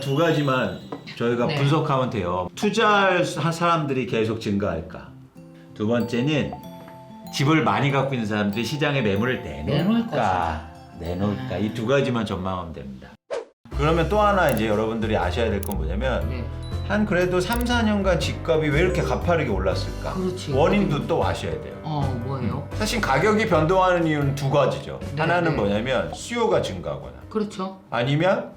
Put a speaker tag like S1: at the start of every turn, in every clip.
S1: 두 가지만 저희가
S2: 네.
S1: 분석하면 돼요. 투자할 사람들이 계속 증가할까? 두 번째는 집을 많이 갖고 있는 사람들이 시장에 매물을 내놓을까? 내놓을까? 이 두 가지만 전망하면 됩니다. 그러면 또 하나 이제 여러분들이 아셔야 될 건 뭐냐면
S2: 네.
S1: 한 그래도 3, 4년간 집값이 왜 이렇게 가파르게 올랐을까?
S2: 그렇지.
S1: 원인도 또 아셔야 돼요.
S2: 뭐예요?
S1: 사실 가격이 변동하는 이유는 두 가지죠.
S2: 네,
S1: 하나는
S2: 네.
S1: 뭐냐면 수요가 증가하거나
S2: 그렇죠.
S1: 아니면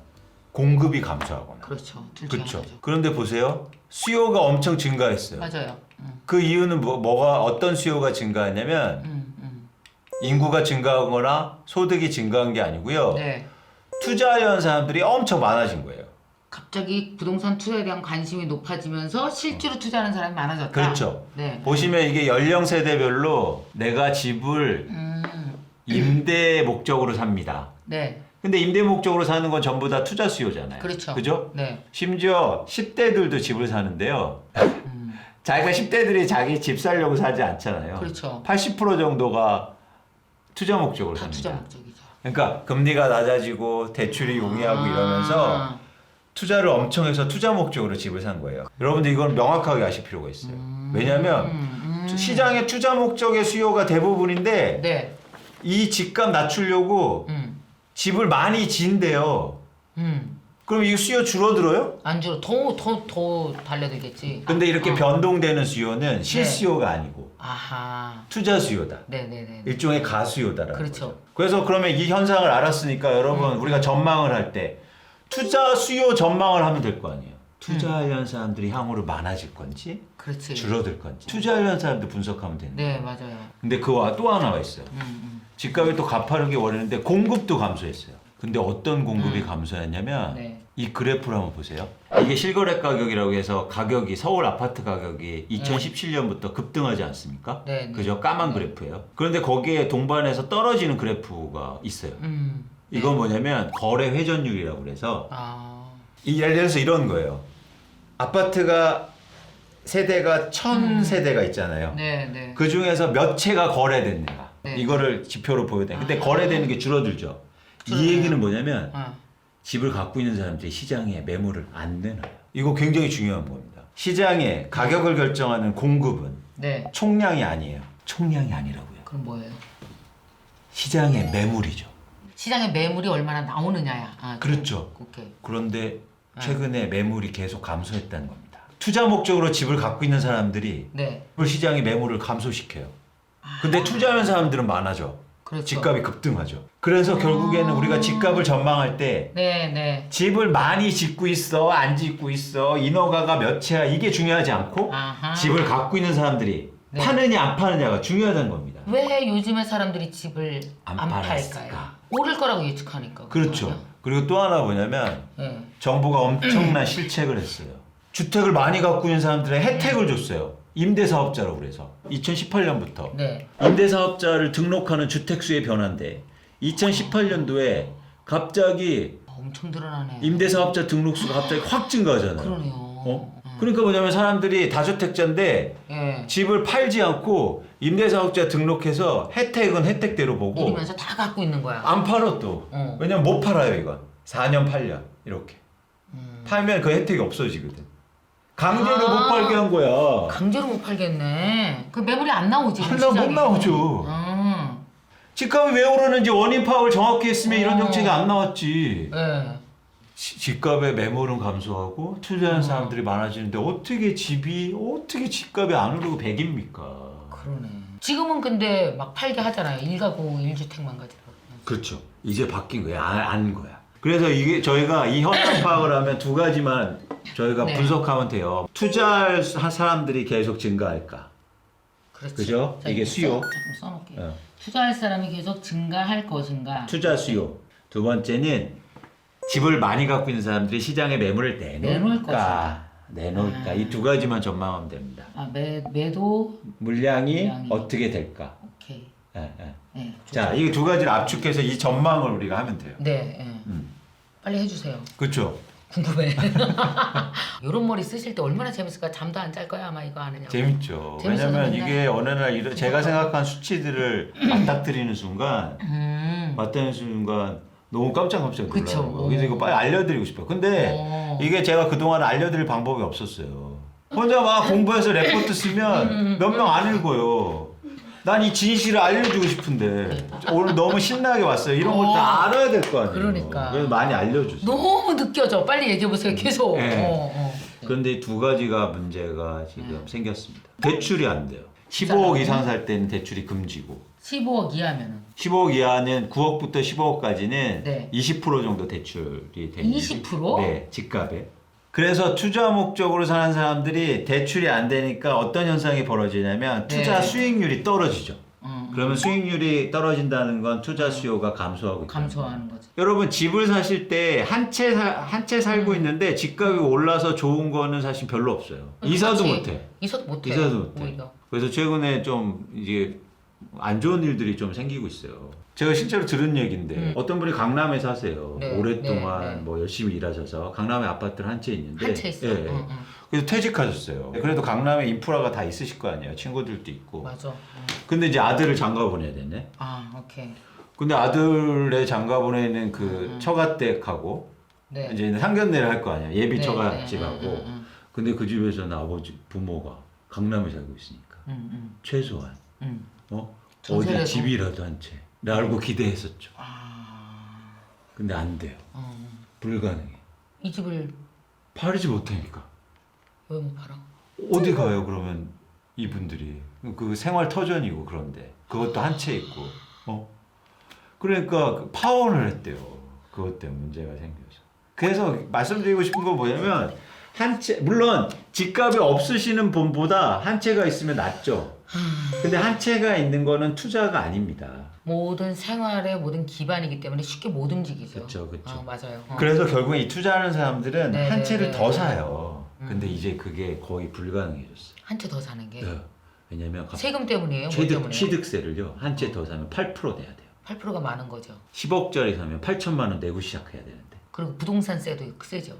S1: 공급이 감소하거나.
S2: 그렇죠. 둘 중에
S1: 그렇죠.
S2: 하나죠.
S1: 그런데 보세요. 수요가 엄청 증가했어요.
S2: 맞아요.
S1: 그 이유는 뭐가 어떤 수요가 증가했냐면 인구가 증가하거나 소득이 증가한 게 아니고요.
S2: 네.
S1: 투자하려는 사람들이 엄청 많아진 거예요.
S2: 갑자기 부동산 투자에 대한 관심이 높아지면서 실제로 투자하는 사람이 많아졌다.
S1: 그렇죠.
S2: 네.
S1: 보시면 이게 연령 세대별로 내가 집을 임대 목적으로 삽니다.
S2: 네.
S1: 근데 임대 목적으로 사는 건 전부 다 투자 수요잖아요.
S2: 그렇죠.
S1: 그죠?
S2: 네.
S1: 심지어 10대들도 집을 사는데요. 자기가 10대들이 자기 집 살려고 사지 않잖아요.
S2: 그렇죠.
S1: 80% 정도가 투자 목적으로
S2: 다
S1: 삽니다.
S2: 투자 목적이죠.
S1: 그러니까 금리가 낮아지고 대출이 용이하고 이러면서 투자를 엄청 해서 투자 목적으로 집을 산 거예요. 여러분들 이건 명확하게 아실 필요가 있어요. 왜냐하면 시장의 투자 목적의 수요가 대부분인데
S2: 네.
S1: 이 집값 낮추려고 집을 많이 지은대요. 그럼 이 수요 줄어들어요?
S2: 안 줄어. 더 달려들겠지.
S1: 근데 이렇게 변동되는 수요는 실수요가 아니고
S2: 아하.
S1: 투자 수요다.
S2: 네네네.
S1: 일종의 가수요다라는
S2: 그렇죠.
S1: 거죠. 그래서 그러면 이 현상을 알았으니까 여러분 우리가 전망을 할 때 투자 수요 전망을 하면 될 거 아니에요. 투자하려는 사람들이 향후로 많아질 건지
S2: 그렇지.
S1: 줄어들 건지 투자하려는 사람들 분석하면 되는 거예요.
S2: 네 맞아요.
S1: 근데 그와 또 하나가 있어요. 집값이 또 가파르게 오르는데 공급도 감소했어요. 근데 어떤 공급이 감소했냐면
S2: 네.
S1: 이 그래프를 한번 보세요. 이게 실거래 가격이라고 해서 가격이 서울 아파트 가격이 2017년부터 급등하지 않습니까?
S2: 네, 네.
S1: 그죠? 까만 그래프예요. 그런데 거기에 동반해서 떨어지는 그래프가 있어요. 이건 뭐냐면 거래 회전율이라고 그래서 예를 들어서 이런 거예요. 아파트가 세대가 1000세대가 있잖아요.
S2: 네, 네.
S1: 그 중에서 몇 채가 거래됐는가.
S2: 네.
S1: 이거를 지표로 보여야 근데 거래되는 게 줄어들죠. 이 얘기는 뭐냐면 집을 갖고 있는 사람들이 시장에 매물을 안 내놔요. 이거 굉장히 중요한 겁니다. 시장의 가격을 결정하는 공급은
S2: 네.
S1: 총량이 아니에요. 총량이 아니라고요.
S2: 그럼 뭐예요?
S1: 시장의 매물이죠.
S2: 시장에 매물이 얼마나 나오느냐야.
S1: 그렇죠.
S2: 오케이.
S1: 그런데 최근에 매물이 계속 감소했다는 겁니다. 투자 목적으로 집을 갖고 있는 사람들이
S2: 네.
S1: 시장의 매물을 감소시켜요. 근데 투자하는 사람들은 많아져.
S2: 그렇죠.
S1: 집값이 급등하죠. 그래서 결국에는 우리가 집값을 전망할 때
S2: 네, 네.
S1: 집을 많이 짓고 있어, 안 짓고 있어, 인허가가 몇 채야 이게 중요하지 않고
S2: 아하.
S1: 집을 갖고 있는 사람들이
S2: 네.
S1: 파느냐 안 파느냐가 중요하다는 겁니다.
S2: 왜 요즘에 사람들이 집을
S1: 안
S2: 안
S1: 팔았을까?
S2: 팔까요? 오를 거라고 예측하니까.
S1: 그렇죠.
S2: 그거예요.
S1: 그리고 또 하나 뭐냐면
S2: 네.
S1: 정부가 엄청난 실책을 했어요. 주택을 많이 갖고 있는 사람들의 혜택을 줬어요. 임대사업자라고 그래서 2018년부터
S2: 네.
S1: 임대사업자를 등록하는 주택수의 변화인데 2018년도에 갑자기
S2: 엄청 늘어나네.
S1: 임대사업자 등록수가 갑자기 확 증가하잖아요.
S2: 그러네요.
S1: 그러니까 뭐냐면 사람들이 다주택자인데
S2: 예.
S1: 집을 팔지 않고 임대사업자 등록해서 혜택은 혜택대로 보고
S2: 이러면서 다 갖고 있는 거야.
S1: 안 팔아 또. 왜냐면 못 팔아요 이건. 4년 8년 이렇게. 팔면 그 혜택이 없어지거든. 강제로 못 팔게 한 거야.
S2: 강제로 못 팔겠네. 그 매물이 안 나오지.
S1: 못 나오죠. 집값이 왜 오르는지 원인 파악을 정확히 했으면 이런 정책이 안 나왔지.
S2: 네.
S1: 집값의 매물은 감소하고 투자하는 사람들이 많아지는데 어떻게 집값이 안 오르고 100입니까?
S2: 그러네. 지금은 근데 막 팔게 하잖아요. 1가구 1주택만 가지고.
S1: 그렇죠. 이제 바뀐 거야. 안 거야. 그래서 이게 저희가 이 현상 파악을 하면 두 가지만 저희가
S2: 네.
S1: 분석하면 돼요. 투자할 사람들이 계속 증가할까?
S2: 그렇지.
S1: 그죠?
S2: 자,
S1: 이게
S2: 이거
S1: 수요.
S2: 조금 써놓을게요. 투자할 사람이 계속 증가할 것인가?
S1: 투자 수요. 두 번째는 집을 많이 갖고 있는 사람들이 시장에 매물을
S2: 내놓을
S1: 내놓을까? 이 두 가지만 전망하면 됩니다.
S2: 매도
S1: 물량이 어떻게 될까?
S2: 오케이.
S1: 예.
S2: 네.
S1: 자, 이 두 가지를 압축해서 이 전망을 우리가 하면 돼요.
S2: 네. 예. 빨리 해주세요.
S1: 그렇죠.
S2: 궁금해. 이런 머리 쓰실 때 얼마나 재밌을까? 잠도 안 잘 거야 아마 이거 안 하냐고.
S1: 재밌죠.
S2: 재밌어서
S1: 왜냐면
S2: 맨날
S1: 이게 어느 날 제가 생각한 수치들을 맞닥뜨리는 순간 너무 깜짝
S2: 그쵸.
S1: 놀라요. 그래서 이거 빨리 알려드리고 싶어요. 근데 이게 제가 그동안 알려드릴 방법이 없었어요. 혼자 막 공부해서 레포트 쓰면 몇 명 안 읽어요. 난 이 진실을 알려주고 싶은데 오늘 너무 신나게 왔어요. 이런 걸 다 알아야 될 거 아니에요.
S2: 그러니까.
S1: 그래서 많이 알려주세요.
S2: 너무 느껴져. 빨리 얘기해보세요. 계속.
S1: 네. 그런데 이 두 가지가 문제가 지금 생겼습니다. 대출이 안 돼요. 15억 이상 살 때는 대출이 금지고
S2: 15억 이하면은
S1: 15억 이하는 9억부터 15억까지는
S2: 네.
S1: 20% 정도 대출이 됩니다.
S2: 20%?
S1: 네, 집값에. 그래서 투자 목적으로 사는 사람들이 대출이 안 되니까 어떤 현상이 벌어지냐면 투자
S2: 네.
S1: 수익률이 떨어지죠. 그러면 수익률이 떨어진다는 건 투자 수요가 감소하고 있다.
S2: 감소하는 거죠.
S1: 여러분 집을 사실 때 한 채 살고 있는데 집값이 올라서 좋은 거는 사실 별로 없어요. 이사도
S2: 그렇지.
S1: 못해.
S2: 이사도 못해.
S1: 이사도 못해.
S2: 오히려.
S1: 그래서 최근에 좀 이제 안 좋은 일들이 좀 생기고 있어요. 제가 실제로 들은 얘기인데 어떤 분이 강남에 사세요.
S2: 네,
S1: 오랫동안
S2: 네, 네.
S1: 뭐 열심히 일하셔서 강남에 아파트를 한 채 있는데
S2: 한 채 있어.
S1: 예, 예. 그래서 퇴직하셨어요. 그래도 강남에 인프라가 다 있으실 거 아니에요. 친구들도 있고.
S2: 맞아.
S1: 근데 이제 아들을 장가 보내야 되네.
S2: 아, 오케이.
S1: 근데 아들의 장가 보내는 그 처가댁하고
S2: 네.
S1: 이제 상견례를 할 거 아니야. 예비
S2: 네,
S1: 처가집하고. 근데 그 집에서는 아버지 부모가 강남에 살고 있으니까 최소한
S2: 전세라도.
S1: 어디 집이라도 한 채. 라고 기대했었죠.
S2: 아,
S1: 근데 안 돼요. 불가능해.
S2: 이 집을
S1: 팔지 못하니까.
S2: 왜 못 팔아?
S1: 어디 가요 그러면 이분들이. 그 생활 터전이고 그런데 그것도 한 채 있고. 그러니까 파혼을 했대요. 그것 때문에 문제가 생겨서. 그래서 말씀드리고 싶은 건 뭐냐면 한 채, 물론 집값이 없으시는 분보다 한 채가 있으면 낫죠. 근데 한 채가 있는 거는 투자가 아닙니다.
S2: 모든 생활의 모든 기반이기 때문에 쉽게 못 움직이죠.
S1: 그쵸, 그쵸.
S2: 아, 맞아요.
S1: 그래서 결국에 이 투자하는 사람들은
S2: 네,
S1: 한
S2: 네,
S1: 채를
S2: 네,
S1: 더
S2: 네.
S1: 사요. 근데 이제 그게 거의 불가능해졌어요.
S2: 한 채 더 사는 게
S1: 네. 왜냐면
S2: 세금 때문이에요? 뭐 때문에요?
S1: 취득세를요 한 채 더 사면 8% 내야 돼요.
S2: 8%가 많은 거죠.
S1: 10억짜리 사면 8천만 원 내고 시작해야 되는데
S2: 그리고 부동산세도 세죠.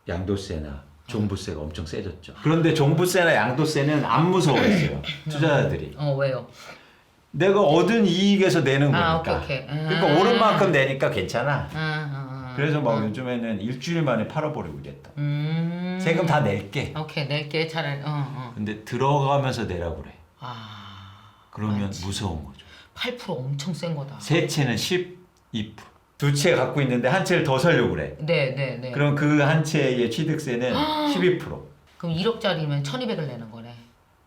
S1: 양도세나 종부세가 엄청 세졌죠. 그런데 종부세나 양도세는 안 무서워했어요. 투자자들이.
S2: 왜요?
S1: 내가 얻은 이익에서 내는
S2: 아,
S1: 거니까.
S2: 오케이.
S1: 그러니까 오른 만큼 내니까 괜찮아.
S2: 아.
S1: 그래서 막 요즘에는 일주일 만에 팔아버리고 이랬다. 세금 다 낼게.
S2: 오케이, 낼게 차라리.
S1: 근데 들어가면서 내라고 그래.
S2: 아,
S1: 그러면
S2: 맞지.
S1: 무서운 거죠.
S2: 8% 엄청 센 거다.
S1: 세 채는 12%. 두 채 갖고 있는데 한 채를 더 사려고 그래.
S2: 네.
S1: 그럼 그 한 채의 취득세는 12%.
S2: 그럼 1억짜리면 1,200을 내는 거네.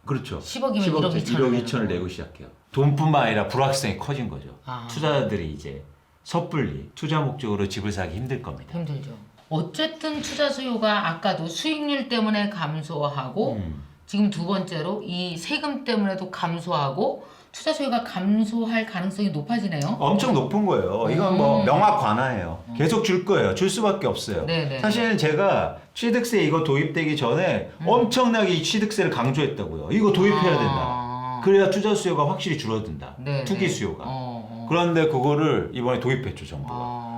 S1: 그렇죠.
S2: 10억이면 1억 2천을
S1: 1억 2천을 내고 시작해요. 돈뿐만 아니라 불확실성이 커진 거죠.
S2: 아.
S1: 투자자들이 이제 섣불리 투자 목적으로 집을 사기 힘들 겁니다.
S2: 힘들죠. 어쨌든 투자 수요가 아까도 수익률 때문에 감소하고 지금 두 번째로 이 세금 때문에도 감소하고 투자 수요가 감소할 가능성이 높아지네요.
S1: 엄청 높은 거예요. 이건 뭐 명확 관화예요. 계속 줄 거예요. 줄 수밖에 없어요.
S2: 네네.
S1: 사실은 제가 취득세 이거 도입되기 전에 엄청나게 이 취득세를 강조했다고요. 이거 도입해야 된다. 그래야 투자 수요가 확실히 줄어든다.
S2: 네네.
S1: 투기 수요가. 그런데 그거를 이번에 도입했죠, 정부가.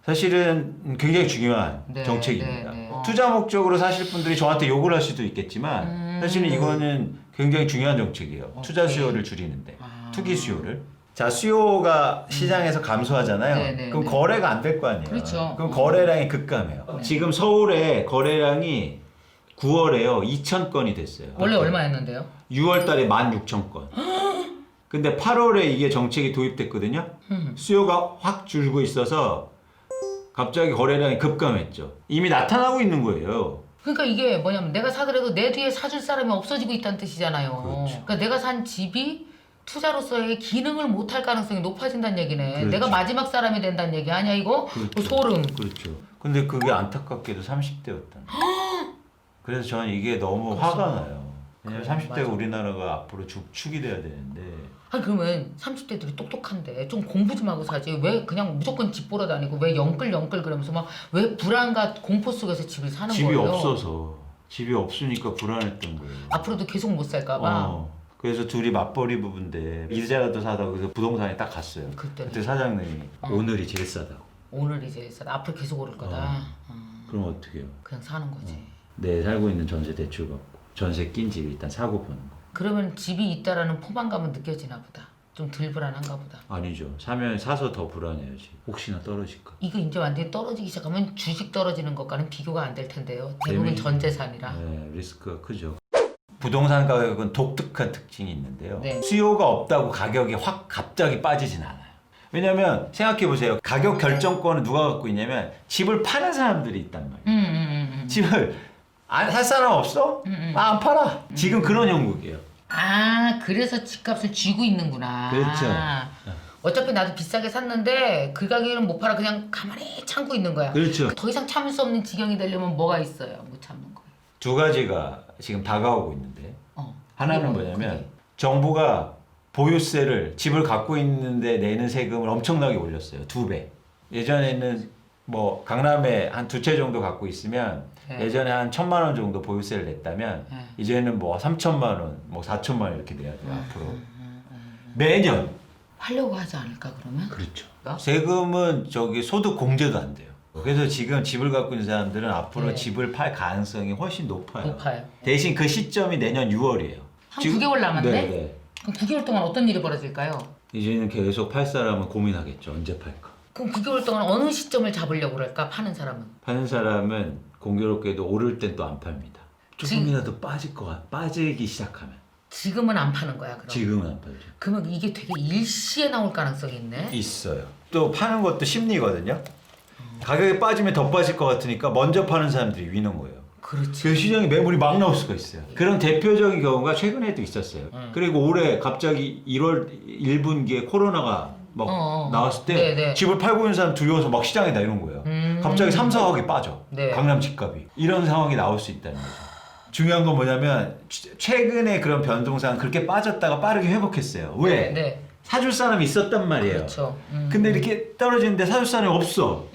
S1: 사실은 굉장히 중요한
S2: 네,
S1: 정책입니다.
S2: 네.
S1: 투자 목적으로 사실 분들이 저한테 욕을 할 수도 있겠지만 사실은 이거는 굉장히 중요한 정책이에요. 투자 수요를 줄이는데 투기 수요를. 자, 수요가 시장에서 감소하잖아요.
S2: 네,
S1: 그럼
S2: 네.
S1: 거래가 안 될 거 아니에요.
S2: 그렇죠.
S1: 그럼 거래량이 급감해요. 지금 서울의 거래량이 9월에요 2천 건이 됐어요.
S2: 원래 얼마였는데요?
S1: 6월 달에 16,000건. 근데 8월에 이게 정책이 도입됐거든요. 수요가 확 줄고 있어서 갑자기 거래량이 급감했죠. 이미 나타나고 있는 거예요.
S2: 그러니까 이게 뭐냐면 내가 사더라도 내 뒤에 사줄 사람이 없어지고 있다는 뜻이잖아요.
S1: 그렇죠.
S2: 그러니까 내가 산 집이 투자로서의 기능을 못할 가능성이 높아진다는 얘기네.
S1: 그렇죠.
S2: 내가 마지막 사람이 된다는 얘기 아니야 이거?
S1: 그렇죠.
S2: 소름.
S1: 그렇죠. 근데 그게 안타깝게도 30대였다. 그래서 저는 이게 너무 화가 나요. 왜냐면
S2: 그래,
S1: 30대가
S2: 맞아.
S1: 우리나라가 앞으로 축이 돼야 되는데
S2: 아니 그러면 30대들이 똑똑한데 좀 공부 좀 하고 사지 왜 그냥 무조건 집 보러 다니고 왜 영끌 그러면서 막 왜 불안과 공포 속에서 집을 사는
S1: 집이
S2: 거예요?
S1: 없어서 집이 없으니까 불안했던 거예요.
S2: 앞으로도 계속 못 살까 봐.
S1: 그래서 둘이 맞벌이 부부인데 이자라도 사다고 그래서 부동산에 딱 갔어요.
S2: 그때
S1: 사장님이 오늘이 제일 싸다고.
S2: 오늘 이제 앞으로 계속 오를 거다.
S1: 그럼 어떻게 해요?
S2: 그냥 사는 거지.
S1: 내 살고 있는 전세 대출 받고 전세 낀 집이 일단 사고 보는 거.
S2: 그러면 집이 있다라는 포만감은 느껴지나 보다. 좀 덜 불안한가 보다.
S1: 아니죠. 사면 사서 더 불안해야지. 혹시나 떨어질까.
S2: 이거 이제 완전히 떨어지기 시작하면 주식 떨어지는 것과는 비교가 안 될 텐데요. 대부분
S1: 재미-
S2: 전 재산이라.
S1: 네, 리스크가 크죠. 부동산 가격은 독특한 특징이 있는데요.
S2: 네.
S1: 수요가 없다고 가격이 확 갑자기 빠지진 않아요. 왜냐면 생각해 보세요. 가격 결정권은 누가 갖고 있냐면 집을 파는 사람들이 있단 말이에요. 집을 살 사람 없어? 안 팔아. 지금 그런 형국이에요.
S2: 아, 그래서 집값을 쥐고 있는구나.
S1: 그렇죠.
S2: 어차피 나도 비싸게 샀는데 그 가격에는 못 팔아. 그냥 가만히 참고 있는 거야.
S1: 그렇죠.
S2: 더 이상 참을 수 없는 지경이 되려면 뭐가 있어요? 못 참는 거.
S1: 두 가지가 지금 다가오고 있는데 하나는
S2: 그게
S1: 뭐냐면
S2: 그게.
S1: 정부가 보유세를 집을 갖고 있는데 내는 세금을 엄청나게 올렸어요. 2배. 예전에는 뭐 강남에 한 2채 정도 갖고 있으면
S2: 네.
S1: 예전에 한 1,000만 원 정도 보유세를 냈다면
S2: 네.
S1: 이제는 뭐 3천만 원, 뭐 4천만 원 이렇게 내야 돼요. 앞으로. 매년.
S2: 하려고 하지 않을까 그러면?
S1: 그렇죠.
S2: 어?
S1: 세금은 저기 소득 공제도 안 돼요. 그래서 지금 집을 갖고 있는 사람들은 앞으로
S2: 네.
S1: 집을 팔 가능성이 훨씬 높아요.
S2: 높아요.
S1: 대신 그 시점이 내년 6월이에요.
S2: 한 9개월 남았네?
S1: 네.
S2: 그럼 9개월 동안 어떤 일이 벌어질까요?
S1: 이제는 계속 팔 사람은 고민하겠죠. 언제 팔까?
S2: 그럼 9개월 동안 어느 시점을 잡으려고 그럴까? 파는 사람은.
S1: 파는 사람은 공교롭게도 오를 땐 또 안 팝니다. 조금이라도 빠지기 시작하면.
S2: 지금은 안 파는 거야 그럼.
S1: 지금은 안 팔죠.
S2: 그러면 이게 되게 일시에 나올 가능성이 있네.
S1: 있어요. 또 파는 것도 심리거든요. 가격이 빠지면 더 빠질 것 같으니까 먼저 파는 사람들이 위는 거예요.
S2: 그렇지.
S1: 그 시장에 매물이 막 나올 수가 있어요. 그런 대표적인 경우가 최근에도 있었어요. 그리고 올해 갑자기 1월 1분기에 코로나가 막 나왔을 때
S2: 네네.
S1: 집을 팔고 있는 사람 두려워서 막 시장에 나이는 거예요. 갑자기 3, 4억이 빠져.
S2: 네.
S1: 강남 집값이. 이런 상황이 나올 수 있다는 거죠. 중요한 건 뭐냐면 최근에 그런 변동사는 그렇게 빠졌다가 빠르게 회복했어요. 왜?
S2: 네.
S1: 사줄 사람이 있었단 말이에요.
S2: 그렇죠.
S1: 근데 이렇게 떨어지는데 사줄 사람이 없어.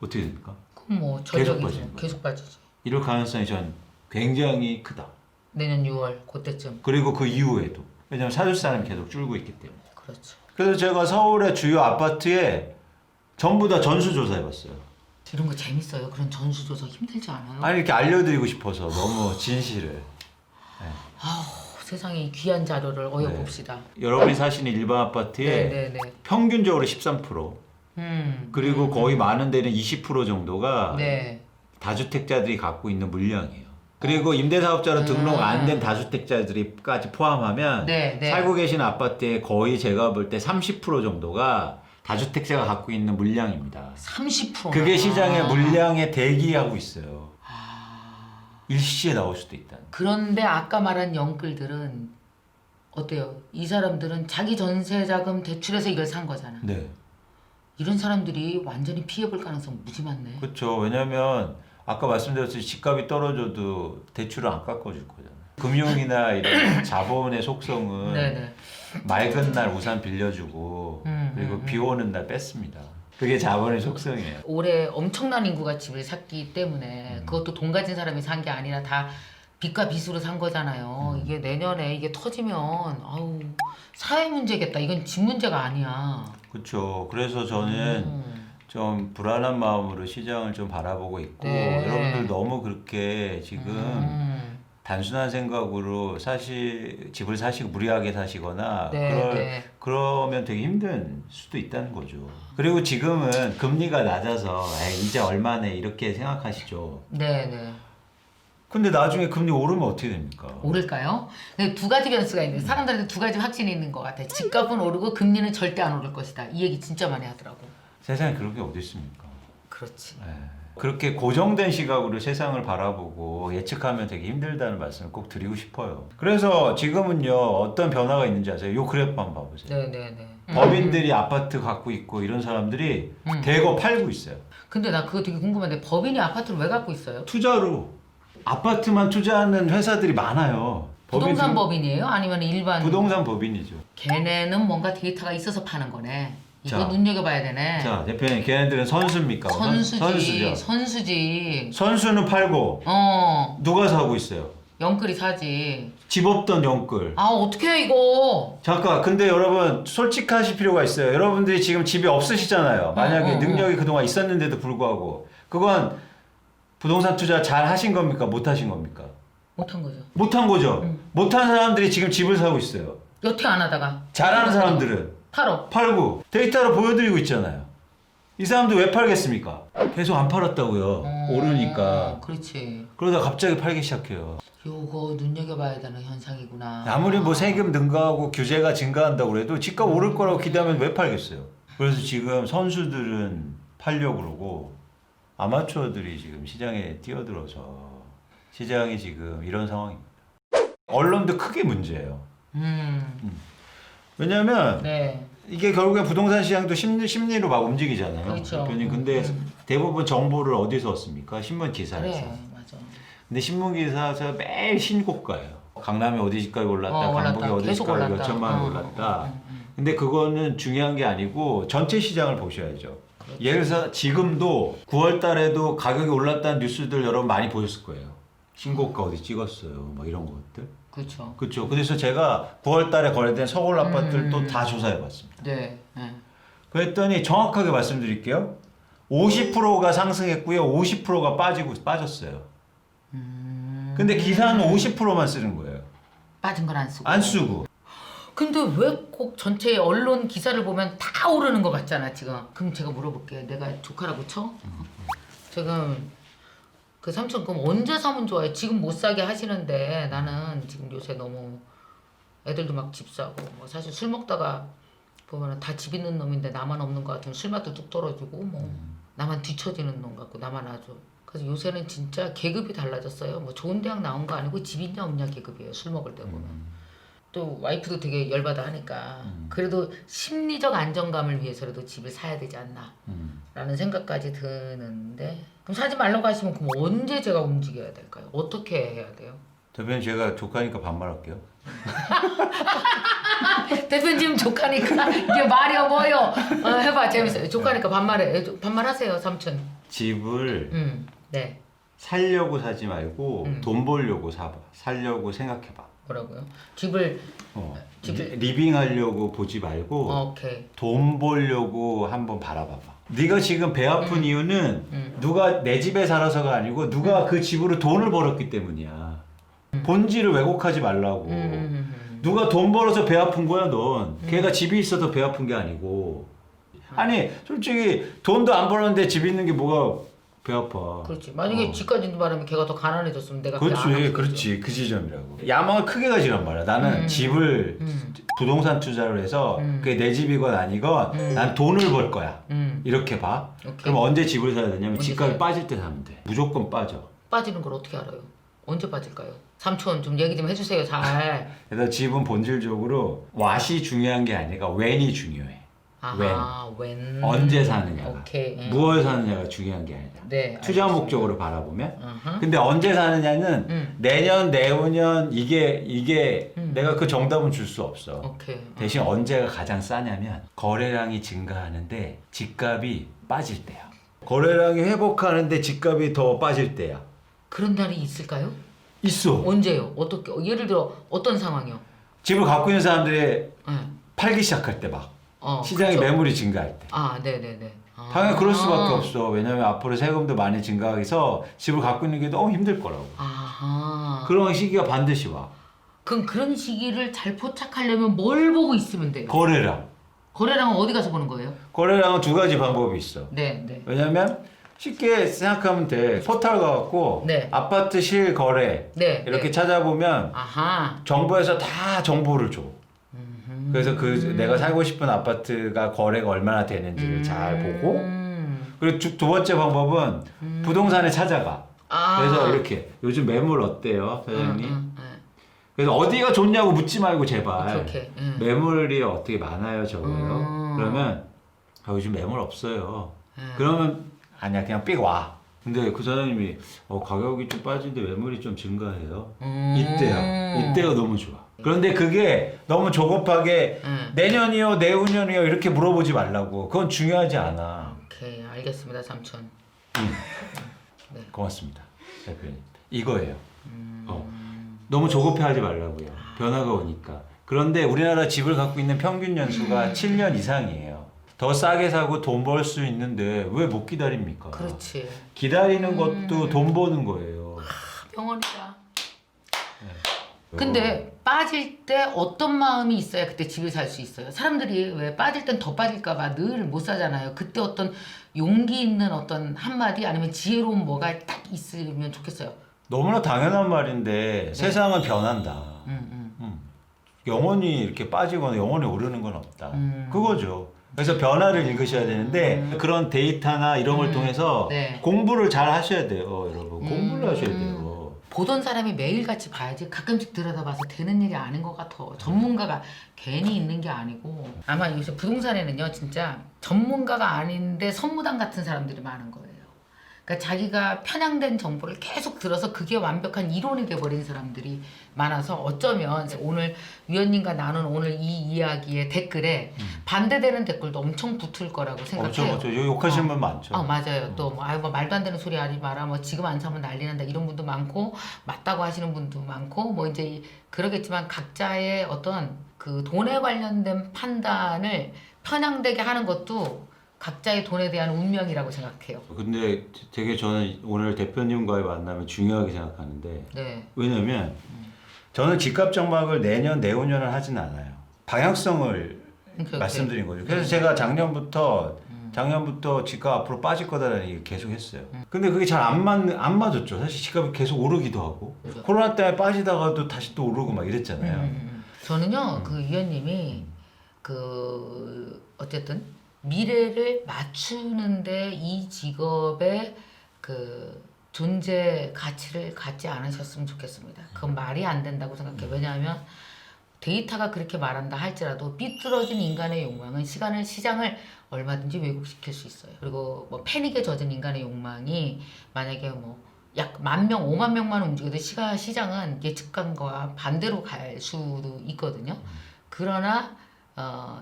S1: 어떻게 됩니까?
S2: 그럼 뭐
S1: 계속
S2: 전력이
S1: 빠지는 거예요.
S2: 계속 빠지지.
S1: 이럴 가능성이 전 굉장히 크다.
S2: 내년 6월 그때쯤.
S1: 그리고 그 이후에도. 왜냐면 사줄 사람이 계속 줄고 있기 때문에.
S2: 그렇죠.
S1: 그래서 제가 서울의 주요 아파트에 전부 다 전수조사 해봤어요.
S2: 이런 거 재밌어요. 그런 전수조사 힘들지 않아요?
S1: 아니 이렇게 알려드리고 싶어서 너무 진실을.
S2: 아우, 세상에 이 귀한 자료를 어여봅시다.
S1: 여러분이 사시는 일반 아파트에
S2: 네네네.
S1: 평균적으로 13% 그리고 거의 많은 데는 20% 정도가
S2: 네.
S1: 다주택자들이 갖고 있는 물량이에요. 그리고 임대사업자로 등록 안 된 다주택자들이까지 포함하면
S2: 네, 네.
S1: 살고 계신 아파트의 거의 제가 볼 때 30% 정도가 다주택자가 갖고 있는 물량입니다.
S2: 30%.
S1: 그게 시장의 물량에 대기하고 있어요. 일시에 나올 수도 있다.
S2: 그런데 아까 말한 영끌들은 어때요? 이 사람들은 자기 전세자금 대출해서 이걸 산 거잖아.
S1: 네,
S2: 이런 사람들이 완전히 피해볼 가능성 무지 많네.
S1: 그렇죠. 왜냐하면 아까 말씀드렸듯이 집값이 떨어져도 대출을 안 깎아줄 거잖아요. 금융이나 이런 자본의 속성은
S2: 네네.
S1: 맑은 날 우산 빌려주고 그리고 비 오는 날 뺐습니다. 그게 자본의 속성이에요.
S2: 올해 엄청난 인구가 집을 샀기 때문에 그것도 돈 가진 사람이 산 게 아니라 다 빚과 빚으로 산 거잖아요. 이게 내년에 이게 터지면 아우 사회 문제겠다. 이건 집 문제가 아니야.
S1: 그렇죠. 그래서 저는 좀 불안한 마음으로 시장을 좀 바라보고 있고
S2: 네.
S1: 여러분들 너무 그렇게 지금 단순한 생각으로 집을 사시고 무리하게 사시거나
S2: 네.
S1: 그러면 되게 힘든 수도 있다는 거죠. 그리고 지금은 금리가 낮아서 에이, 이제 얼마네 이렇게 생각하시죠.
S2: 네네.
S1: 근데 나중에 금리 오르면 어떻게 됩니까?
S2: 오를까요? 근데 두 가지 변수가 있는데 사람들한테 두 가지 확신이 있는 것 같아. 집값은 오르고 금리는 절대 안 오를 것이다. 이 얘기 진짜 많이 하더라고.
S1: 세상에 그런 게 어디 있습니까?
S2: 그렇지.
S1: 그렇게 고정된 시각으로 세상을 바라보고 예측하면 되게 힘들다는 말씀을 꼭 드리고 싶어요. 그래서 지금은요 어떤 변화가 있는지 아세요? 요 그래프 한번 봐보세요.
S2: 네네네.
S1: 법인들이 아파트 갖고 있고 이런 사람들이 대거 팔고 있어요.
S2: 근데 나 그거 되게 궁금한데 법인이 아파트를 왜 갖고 있어요?
S1: 투자로 아파트만 투자하는 회사들이 많아요.
S2: 부동산 법인이에요? 아니면 일반?
S1: 부동산 법인이죠.
S2: 걔네는 뭔가 데이터가 있어서 파는 거네. 이거
S1: 자.
S2: 눈여겨봐야 되네.
S1: 자 대표님 걔네들은 선수입니까?
S2: 선수지.
S1: 선수죠.
S2: 선수지.
S1: 선수는 팔고 누가 사고 있어요?
S2: 영끌이 사지.
S1: 집 없던 영끌.
S2: 아 어떻게 해 이거?
S1: 잠깐 근데 여러분 솔직하실 필요가 있어요. 여러분들이 지금 집이 없으시잖아요. 만약에 능력이 그동안 있었는데도 불구하고 그건 부동산 투자 잘 하신 겁니까? 못 하신 겁니까?
S2: 못한 거죠.
S1: 못 한 거죠. 못 한 사람들이 지금 집을 사고 있어요.
S2: 여태 안 하다가
S1: 잘하는 사람들은 팔고 데이터로 보여드리고 있잖아요. 이 사람도 왜 팔겠습니까? 계속 안 팔았다고요. 오르니까.
S2: 그렇지.
S1: 그러다 갑자기 팔기 시작해요.
S2: 요거 눈여겨봐야 되는 현상이구나.
S1: 아무리 뭐 세금 능가하고 규제가 증가한다고 그래도 집값 오를 거라고 기대하면 왜 팔겠어요? 그래서 지금 선수들은 팔려고 그러고 아마추어들이 지금 시장에 뛰어들어서 시장이 지금 이런 상황입니다. 언론도 크게 문제예요. 왜냐하면
S2: 네.
S1: 이게 결국엔 부동산 시장도 심리로 막 움직이잖아요.
S2: 그렇죠.
S1: 대표님 근데 대부분 정보를 어디서 얻습니까? 신문 기사에서.
S2: 그래, 맞아.
S1: 근데 신문 기사에서 매일 신고가예요. 강남이 어디까지 올랐다, 강북이
S2: 올랐다. 계속
S1: 어디까지
S2: 올랐다.
S1: 몇 천만 원 올랐다. 근데 그거는 중요한 게 아니고 전체 시장을 보셔야죠. 예를 들어서 지금도 9월 달에도 가격이 올랐다는 뉴스들 여러분 많이 보셨을 거예요. 신고가 어디 찍었어요. 막 이런 것들.
S2: 그렇죠.
S1: 그렇죠. 그래서 제가 9월 달에 거래된 서울 아파트를 다 조사해 봤습니다.
S2: 네. 네.
S1: 그랬더니 정확하게 말씀드릴게요. 50%가 상승했고요. 50%가 빠졌어요. 근데 기사는 50%만 쓰는 거예요.
S2: 빠진 건 안 쓰고.
S1: 안 쓰고.
S2: 근데 왜 꼭 전체 언론 기사를 보면 다 오르는 것 같잖아 지금. 그럼 제가 물어볼게. 내가 조카라고 쳐? 지금 그 삼촌 그럼 언제 사면 좋아요? 지금 못 사게 하시는데 나는 지금 요새 너무 애들도 막 집 사고 뭐 사실 술 먹다가 보면은 다 집 있는 놈인데 나만 없는 것 같으면 술맛도 뚝 떨어지고 뭐 나만 뒤처지는 놈 같고 나만 아주. 그래서 요새는 진짜 계급이 달라졌어요. 뭐 좋은 대학 나온 거 아니고 집 있냐 없냐 계급이에요. 술 먹을 때 보면. 또 와이프도 되게 열받아 하니까 그래도 심리적 안정감을 위해서라도 집을 사야 되지 않나 라는 생각까지 드는데 그럼 사지 말라고 하시면 그럼 언제 제가 움직여야 될까요? 어떻게 해야 돼요?
S1: 대표님 제가 조카니까 반말할게요.
S2: 대표님 지금 조카니까 이게 말이 뭐요? 해봐 재밌어요. 조카니까 반말해. 반말하세요 삼촌.
S1: 집을
S2: 네.
S1: 살려고 사지 말고 돈 벌려고 사봐. 살려고 생각해봐.
S2: 뭐라고요? 집을
S1: 리빙하려고 보지 말고
S2: 오케이.
S1: 돈 벌려고 한번 바라봐봐. 네가 지금 배 아픈 이유는 누가 내 집에 살아서가 아니고 누가 그 집으로 돈을 벌었기 때문이야. 본질을 왜곡하지 말라고. 누가 돈 벌어서 배 아픈 거야 넌. 걔가 집이 있어서 배 아픈 게 아니고. 아니 솔직히 돈도 안 벌었는데 집 있는 게 뭐가 배 아파.
S2: 그렇지. 만약에 집까지 있는 바람에 걔가 더 가난해졌으면 내가
S1: 그렇지 그 지점이라고. 야망을 크게 가지란 말이야. 나는 집을 부동산 투자를 해서 그게 내 집이건 아니건 난 돈을 벌 거야. 이렇게 봐.
S2: 오케이.
S1: 그럼 언제 집을 사야 되냐면
S2: 언제
S1: 집값이
S2: 사요?
S1: 빠질 때 사면 돼. 무조건 빠져.
S2: 빠지는 걸 어떻게 알아요? 언제 빠질까요? 삼촌 좀 얘기 좀 해주세요 잘.
S1: 그래서 집은 본질적으로 what이 중요한 게 아니라 when이 중요해.
S2: 아하, when.
S1: 언제 사느냐가.
S2: 오케이.
S1: 무엇을 사느냐가 중요한 게 아니라.
S2: 네.
S1: 투자
S2: 알겠습니다.
S1: 목적으로 바라보면.
S2: 어허.
S1: 근데 언제 사느냐는 내년, 내후년 이게 내가 그 정답은 줄 수 없어.
S2: 오케이.
S1: 대신 언제가 가장 싸냐면 거래량이 증가하는데 집값이 빠질 때야. 거래량이 회복하는데 집값이 더 빠질 때야.
S2: 그런 날이 있을까요?
S1: 있어.
S2: 언제요? 어떻게? 예를 들어 어떤 상황이요?
S1: 집을 갖고 있는 사람들이
S2: 네.
S1: 팔기 시작할 때 막. 시장의
S2: 그렇죠.
S1: 매물이 증가할 때.
S2: 아, 네네네.
S1: 당연히 그럴 수밖에 없어. 왜냐면 앞으로 세금도 많이 증가해서 집을 갖고 있는 게 너무 힘들 거라고.
S2: 아하.
S1: 그런 시기가 반드시 와.
S2: 그럼 그런 시기를 잘 포착하려면 뭘 보고 있으면 돼요?
S1: 거래량.
S2: 거래량은 어디 가서 보는 거예요?
S1: 거래량은 두 가지 방법이 있어.
S2: 네, 네.
S1: 왜냐면 쉽게 생각하면 돼. 포털 가갖고
S2: 네.
S1: 아파트 실거래
S2: 네,
S1: 이렇게
S2: 네.
S1: 찾아보면
S2: 아하.
S1: 정부에서 다 정보를 줘. 그래서 내가 살고 싶은 아파트가 거래가 얼마나 되는지를 잘 보고 그리고 두 번째 방법은 부동산에 찾아가. 그래서 이렇게 요즘 매물 어때요, 사장님? 그래서 어디가 좋냐고 묻지 말고 제발.
S2: 오케이.
S1: 매물이 어떻게 많아요, 적어요? 그러면 요즘 매물 없어요. 그러면 아니야, 그냥 삑 와. 근데 그 사장님이 가격이 좀 빠지는데 매물이 좀 증가해요. 이때가 너무 좋아. 그런데 그게 너무 조급하게 내년이요, 내후년이요 이렇게 물어보지 말라고. 그건 중요하지 않아.
S2: 오케이, 알겠습니다, 삼촌.
S1: 네. 고맙습니다, 대표님. 이거예요. 너무 조급해하지 말라고요. 변화가 오니까. 그런데 우리나라 집을 갖고 있는 평균 연수가 7년 이상이에요. 더 싸게 사고 돈 벌 수 있는데 왜 못 기다립니까?
S2: 그렇지.
S1: 기다리는 것도 돈 버는 거예요.
S2: 병원이다. 근데 빠질 때 어떤 마음이 있어야 그때 집을 살 수 있어요? 사람들이 왜 빠질 땐 더 빠질까봐 늘 못 사잖아요. 그때 어떤 용기 있는 어떤 한마디 아니면 지혜로운 뭐가 딱 있으면 좋겠어요.
S1: 너무나 당연한 말인데 세상은 변한다. 영원히 이렇게 빠지거나 영원히 오르는 건 없다. 그거죠. 그래서 변화를 읽으셔야 되는데 그런 데이터나 이런 걸 통해서
S2: 네.
S1: 공부를 잘 하셔야 돼요, 여러분. 공부를 하셔야 돼요.
S2: 보던 사람이 매일같이 봐야지 가끔씩 들여다봐서 되는 일이 아닌 것 같아. 전문가가 괜히 있는 게 아니고 아마 요새 부동산에는요 진짜 전문가가 아닌데 선무당 같은 사람들이 많은 거예요. 그러니까 자기가 편향된 정보를 계속 들어서 그게 완벽한 이론이 돼버린 사람들이 많아서 어쩌면 오늘 위원님과 나눈 오늘 이 이야기의 댓글에 반대되는 댓글도 엄청 붙을 거라고 생각해요.
S1: 엄청 욕하시는 분 많죠.
S2: 맞아요. 또 뭐 말도 안 되는 소리 하지 마라. 뭐 지금 안 사면 난리 난다. 이런 분도 많고 맞다고 하시는 분도 많고 뭐 이제 그러겠지만 각자의 어떤 그 돈에 관련된 판단을 편향되게 하는 것도 각자의 돈에 대한 운명이라고 생각해요.
S1: 근데 되게 저는 오늘 대표님과의 만남을 중요하게 생각하는데
S2: 네.
S1: 왜냐면 저는 집값 정박을 내년 내후년을 하진 않아요. 방향성을 말씀드린 거죠. 그래서 제가 작년부터 집값 앞으로 빠질 거다라는 얘기를 계속 했어요. 근데 그게 잘 안 맞았죠. 사실 집값이 계속 오르기도 하고
S2: 그렇죠.
S1: 코로나 때문에 빠지다가도 다시 또 오르고 막 이랬잖아요.
S2: 저는요 그 위원님이 그 어쨌든 미래를 맞추는데 이 직업의 그 존재 가치를 갖지 않으셨으면 좋겠습니다. 그건 말이 안 된다고 생각해요. 왜냐하면 데이터가 그렇게 말한다 할지라도 삐뚤어진 인간의 욕망은 시장을 얼마든지 왜곡시킬 수 있어요. 그리고 뭐 패닉에 젖은 인간의 욕망이 만약에 뭐 약 10,000명, 50,000명만 움직여도 시장은 예측감과 반대로 갈 수도 있거든요. 그러나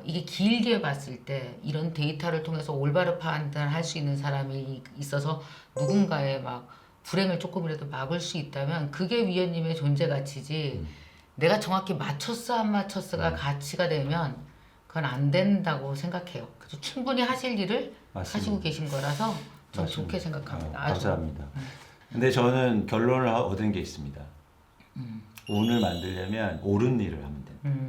S2: 이게 길게 봤을 때 이런 데이터를 통해서 올바른 판단할 수 있는 사람이 있어서 누군가의 막 불행을 조금이라도 막을 수 있다면 그게 위원님의 존재 가치지 내가 정확히 맞췄어 안 맞췄어가 가치가 되면 그건 안 된다고 생각해요. 그래서 충분히 하실 일을
S1: 맞습니다.
S2: 하시고 계신 거라서 전
S1: 맞습니다.
S2: 좋게 생각합니다.
S1: 감사합니다. 근데 저는 결론을 얻은 게 있습니다. 운을 만들려면 옳은 일을 하면 된다.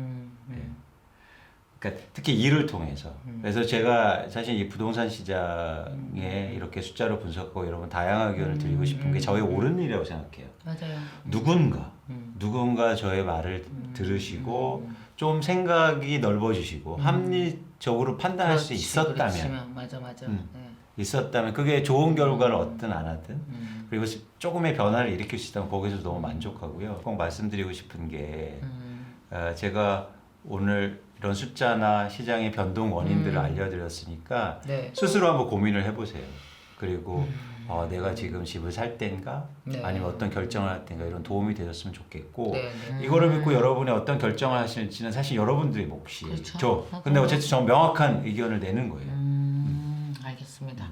S1: 그러니까 특히 일을 통해서. 그래서 제가 사실 이 부동산 시장에 이렇게 숫자로 분석하고 여러분 다양한 의견을 드리고 싶은 게 저의 옳은 일이라고 생각해요.
S2: 맞아요.
S1: 누군가 저의 말을 들으시고 좀 생각이 넓어지시고 합리적으로 판단할 수 있었다면
S2: 맞아.
S1: 있었다면 그게 좋은 결과를 얻든 안 하든 그리고 조금의 변화를 일으킬 수 있다면 거기서 너무 만족하고요. 꼭 말씀드리고 싶은 게 제가 오늘 이런 숫자나 시장의 변동 원인들을 알려드렸으니까
S2: 네.
S1: 스스로 한번 고민을 해보세요. 그리고 내가 지금 집을 살 때인가
S2: 네.
S1: 아니면 어떤 결정을 할 때인가 이런 도움이 되셨으면 좋겠고
S2: 네.
S1: 이거를 믿고 여러분이 어떤 결정을 하실지는 사실 여러분들의 몫이죠.
S2: 그렇죠.
S1: 근데 어쨌든 저는 명확한 의견을 내는 거예요.
S2: 알겠습니다.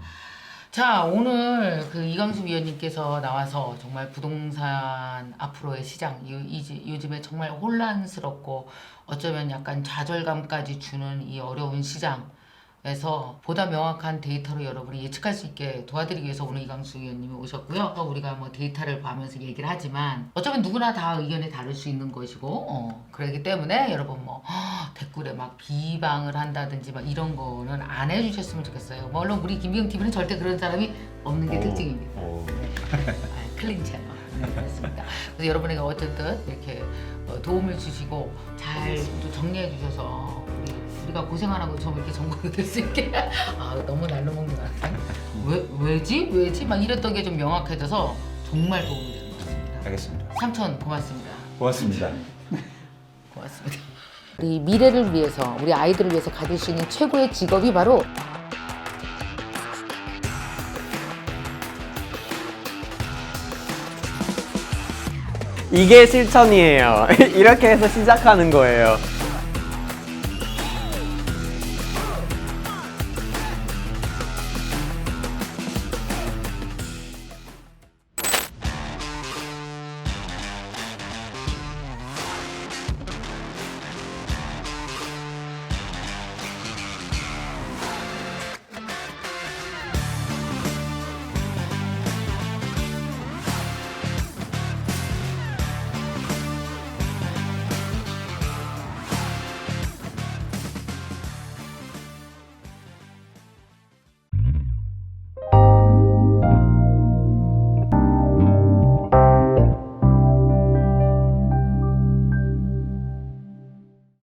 S2: 자, 오늘 그 이광수 위원님께서 나와서 정말 부동산 앞으로의 시장, 요즘에 정말 혼란스럽고 어쩌면 약간 좌절감까지 주는 이 어려운 시장에서 보다 명확한 데이터로 여러분이 예측할 수 있게 도와드리기 위해서 오늘 이광수 위원님이 오셨고요. 우리가 뭐 데이터를 보면서 얘기를 하지만 어쩌면 누구나 다 의견이 다를 수 있는 것이고 그렇기 때문에 여러분 뭐 댓글에 막 비방을 한다든지 막 이런 거는 안 해주셨으면 좋겠어요. 뭐 물론 우리 김기영 TV는 절대 그런 사람이 없는 게 특징입니다. 클린 채널. 그렇습니다. 그래서 여러분에게 어쨌든 이렇게 도움을 주시고 잘 또 정리해 주셔서 우리가 고생 안 하고 좀 이렇게 정보를 들 수 있게 너무 날로 먹는 것 같아. 왜지? 막 이랬던 게 좀 명확해져서 정말 도움이 되는 것 같습니다.
S1: 알겠습니다.
S2: 삼촌 고맙습니다.
S1: 고맙습니다.
S2: 고맙습니다. 우리 미래를 위해서 우리 아이들을 위해서 가질 수 있는 최고의 직업이 바로
S3: 이게 실천이에요. 이렇게 해서 시작하는 거예요.